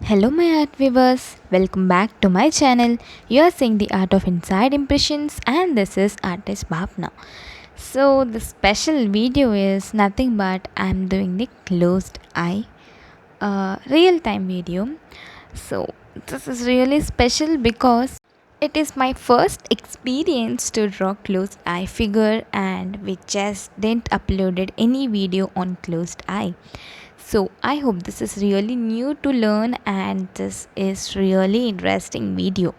Hello, my art viewers. Welcome back to my channel. You are seeing the art of inside impressions, and this is artist Bhavna. So, the special video is nothing but I'm doing the closed eye real time video. So, this is really special because it is my first experience to draw closed eye figure, and we just didn't uploaded any video on closed eye. So I hope this is really new to learn and this is really interesting video.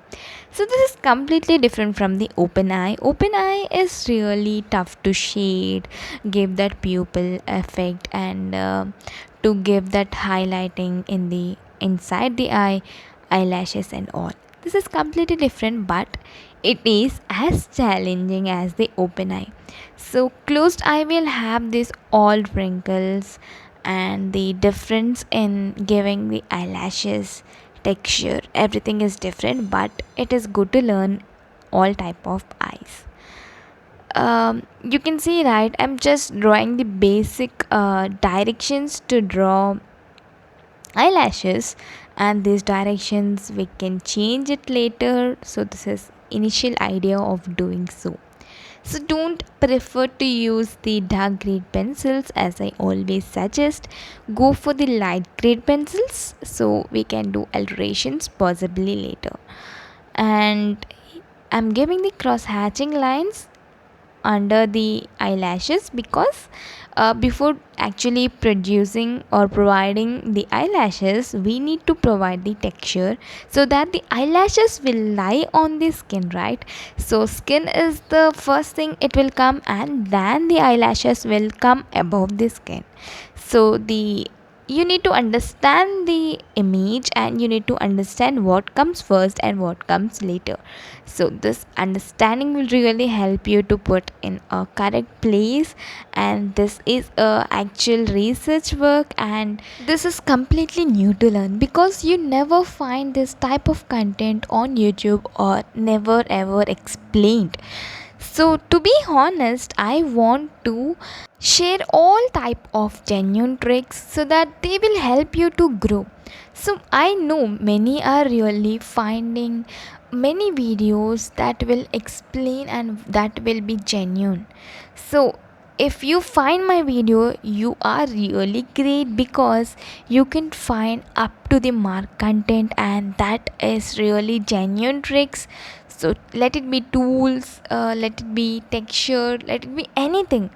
So this is completely different from the open eye. Open eye is really tough to shade, give that pupil effect, and to give that highlighting in the inside the eye, eyelashes and all. This is completely different, but it is as challenging as the open eye. So closed eye will have these all wrinkles, and the difference in giving the eyelashes texture, everything is different, but it is good to learn all type of eyes. You can see, right, I'm just drawing the basic directions to draw eyelashes, and these directions we can change it later. So this is initial idea of doing so. So don't prefer to use the dark grade pencils, as I always suggest. Go for the light grade pencils so we can do alterations possibly later. And I'm giving the cross hatching lines under the eyelashes because before actually producing or providing the eyelashes, we need to provide the texture so that the eyelashes will lie on the skin, right? So skin is the first thing it will come, and then the eyelashes will come above the skin. So the you need to understand the image, and you need to understand what comes first and what comes later. So this understanding will really help you to put in a correct place, and this is a actual research work, and this is completely new to learn because you never find this type of content on YouTube or never ever explained. So to be honest, I want to share all type of genuine tricks so that they will help you to grow. So I know many are really finding many videos that will explain and that will be genuine. So if you find my video, you are really great because you can find up to the mark content, and that is really genuine tricks. So let it be tools, let it be texture, let it be anything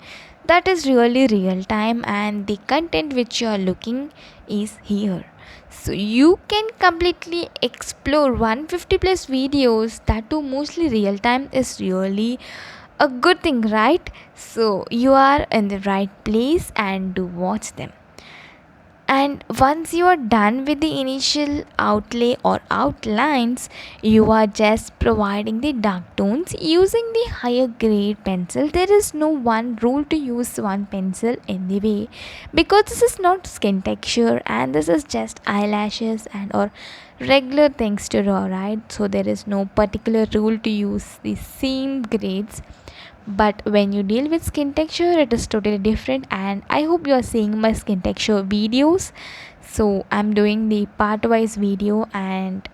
that is really real time, and the content which you are looking is here. So you can completely explore 150 plus videos, that too mostly real time, is really a good thing, right? So you are in the right place and do watch them. And once you are done with the initial outlay or outlines, you are just providing the dark tones using the higher grade pencil. There is no one rule to use one pencil anyway, because this is not skin texture and this is just eyelashes and or regular things to draw, right? So there is no particular rule to use the same grades. But when you deal with skin texture, it is totally different, and I hope you are seeing my skin texture videos. So I'm doing the part wise video, and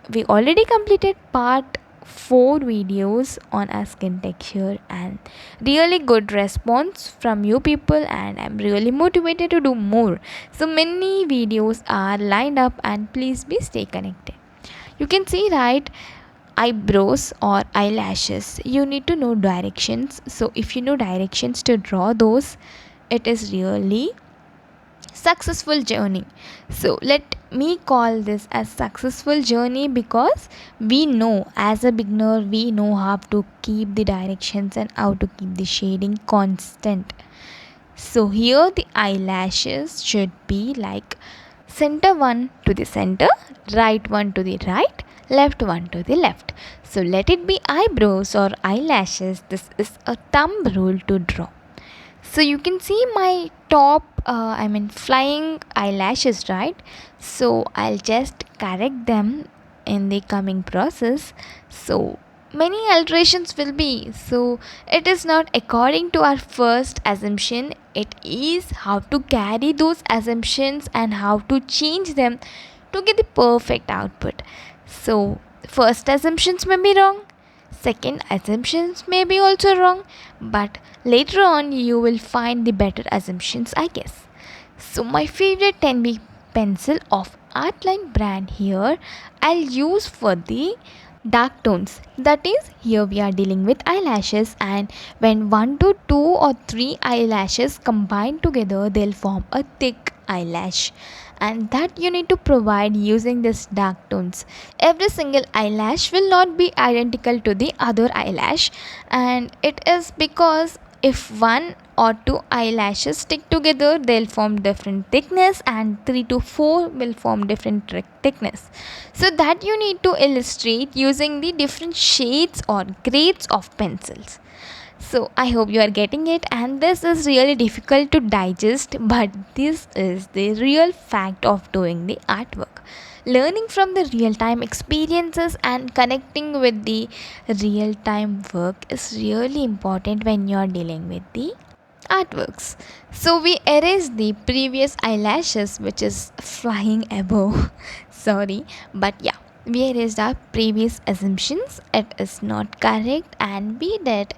we already completed part 4 videos on our skin texture, and really good response from you people, and I'm really motivated to do more. So many videos are lined up, and please be stay connected. You can see, right, eyebrows or eyelashes, you need to know directions. So if you know directions to draw those, it is really successful journey. So let me call this as successful journey because we know, as a beginner, we know how to keep the directions and how to keep the shading constant. So here the eyelashes should be like center one to the center, right one to the right, left one to the left. So let it be eyebrows or eyelashes. This is a thumb rule to draw. So you can see my top, flying eyelashes, right? So I'll just correct them in the coming process. So many alterations will be. So it is not according to our first assumption, it is how to carry those assumptions and how to change them to get the perfect output. So, first assumptions may be wrong, second assumptions may be also wrong, but later on you will find the better assumptions, I guess. So, my favorite 10B pencil of Artline brand here I'll use for the dark tones. That is, here we are dealing with eyelashes, and when 1 to 2 or 3 eyelashes combine together, they'll form a thick eyelash, and that you need to provide using this dark tones. Every single eyelash will not be identical to the other eyelash, and it is because if one or two eyelashes stick together, they'll form different thickness, and 3 to 4 will form different thickness. So that you need to illustrate using the different shades or grades of pencils. So I hope you are getting it, and this is really difficult to digest, but this is the real fact of doing the artwork. Learning from the real time experiences and connecting with the real time work is really important when you are dealing with the artworks. So we erase the previous eyelashes which is flying above. Sorry, but yeah, we erased our previous assumptions. It is not correct, and we did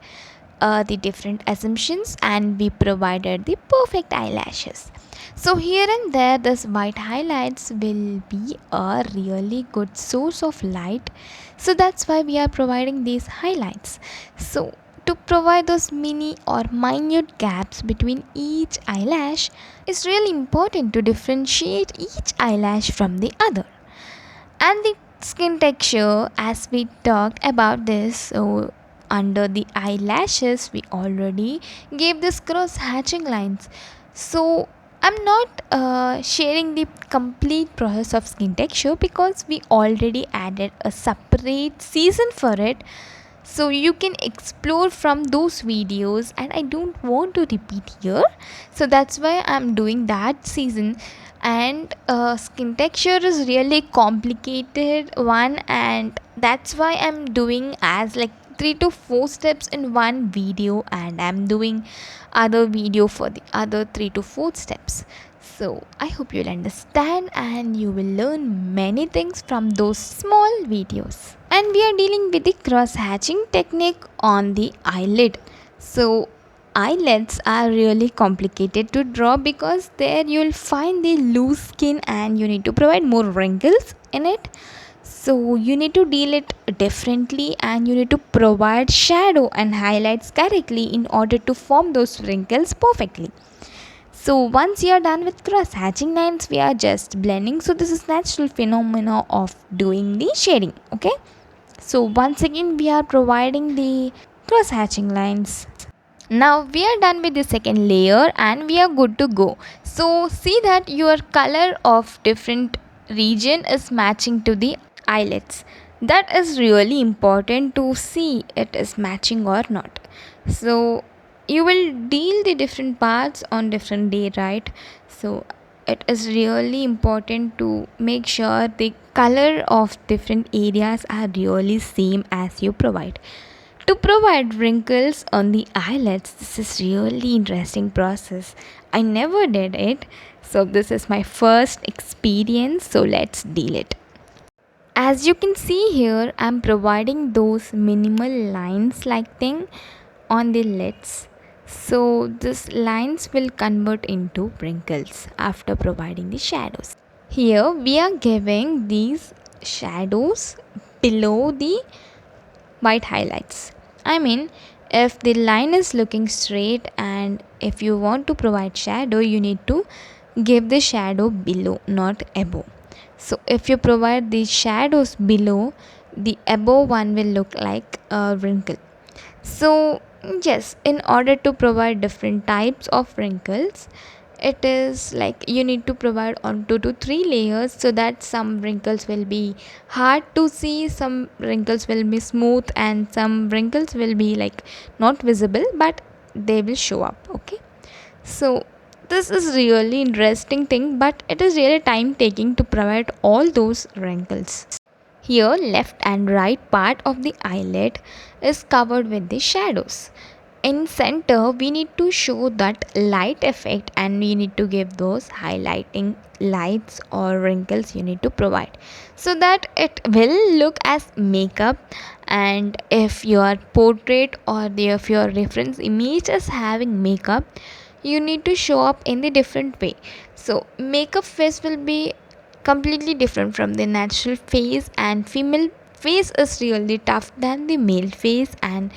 the different assumptions, and we provided the perfect eyelashes. So here and there this white highlights will be a really good source of light, so that's why we are providing these highlights. So to provide those mini or minute gaps between each eyelash, it's really important to differentiate each eyelash from the other. And the skin texture, as we talked about this, so under the eyelashes we already gave this cross hatching lines. So I'm not sharing the complete process of skin texture because we already added a separate season for it, so you can explore from those videos, and I don't want to repeat here, so that's why I'm doing that season. And skin texture is really complicated one, and that's why I'm doing as like 3 to 4 steps in one video, and I'm doing other video for the other 3 to 4 steps. So I hope you'll understand, and you will learn many things from those small videos. And we are dealing with the cross hatching technique on the eyelid. So eyelids are really complicated to draw because there you'll find the loose skin, and you need to provide more wrinkles in it. So you need to deal it differently, and you need to provide shadow and highlights correctly in order to form those wrinkles perfectly. So once you are done with cross hatching lines, we are just blending. So this is natural phenomena of doing the shading. Okay, so once again we are providing the cross hatching lines. Now we are done with the second layer, and we are good to go. So see that your color of different region is matching to the eyelids. That is really important to see it is matching or not. So you will deal the different parts on different day, right? So it is really important to make sure the color of different areas are really same as you provide. To provide wrinkles on the eyelids, this is really interesting process. I never did it, so this is my first experience, so let's deal it. As you can see here, I'm providing those minimal lines like thing on the lids. So these lines will convert into wrinkles after providing the shadows. Here we are giving these shadows below the white highlights. I mean, if the line is looking straight, and if you want to provide shadow, you need to give the shadow below, not above. So if you provide the shadows below, the above one will look like a wrinkle. So yes, in order to provide different types of wrinkles, it is like you need to provide on 2 to 3 layers, so that some wrinkles will be hard to see, some wrinkles will be smooth, and some wrinkles will be like not visible but they will show up. Okay, so this is really interesting thing, but it is really time taking to provide all those wrinkles. Here left and right part of the eyelid is covered with the shadows. in center we need to show that light effect, and we need to give those highlighting lights or wrinkles you need to provide, so that it will look as makeup. And if your portrait or if your reference image is having makeup, you need to show up in the different way. So makeup face will be completely different from the natural face, and female face is really tough than the male face, and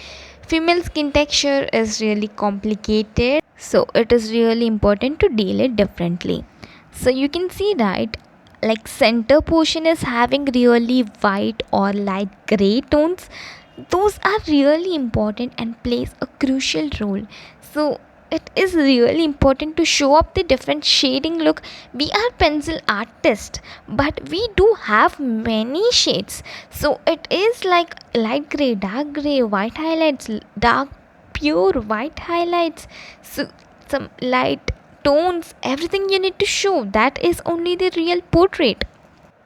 female skin texture is really complicated, so it is really important to deal it differently. So you can see, right, like center portion is having really white or light gray tones. Those are really important and plays a crucial role. So it is really important to show up the different shading look. We are pencil artists, but we do have many shades. So it is like light gray, dark gray, white highlights, dark pure white highlights, so some light tones, everything you need to show. That is only the real portrait.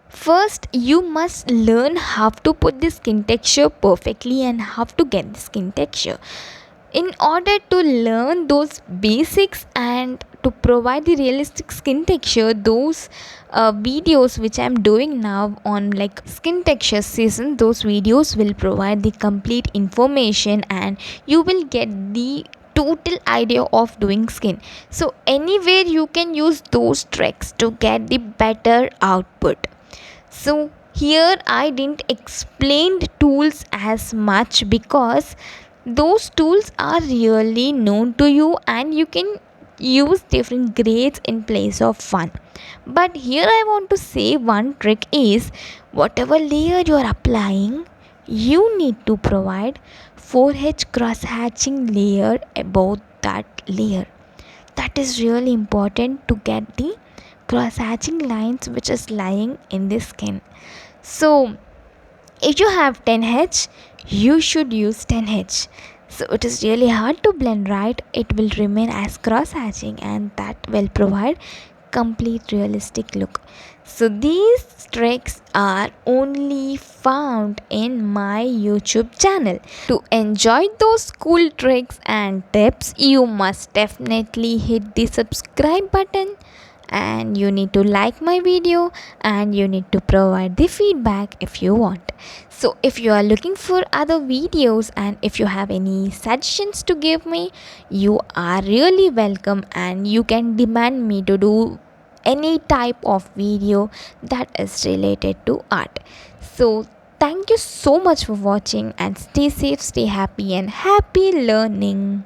First, you must learn how to put the skin texture perfectly and how to get the skin texture. In order to learn those basics and to provide the realistic skin texture, those videos which I'm doing now on like skin texture season, those videos will provide the complete information, and you will get the total idea of doing skin. So anywhere you can use those tricks to get the better output. So here I didn't explain the tools as much because those tools are really known to you, and you can use different grades in place of one. But here I want to say one trick is, whatever layer you are applying, you need to provide 4H cross hatching layer above that layer. That is really important to get the cross hatching lines which is lying in the skin. So if you have 10H, you should use 10H. So it is really hard to blend, right? It will remain as cross hatching, and that will provide complete realistic look. So these tricks are only found in my YouTube channel. To enjoy those cool tricks and tips, you must definitely hit the subscribe button, and you need to like my video, and you need to provide the feedback if you want. So if you are looking for other videos, and if you have any suggestions to give me, you are really welcome, and you can demand me to do any type of video that is related to art. So thank you so much for watching, and stay safe, stay happy, and happy learning.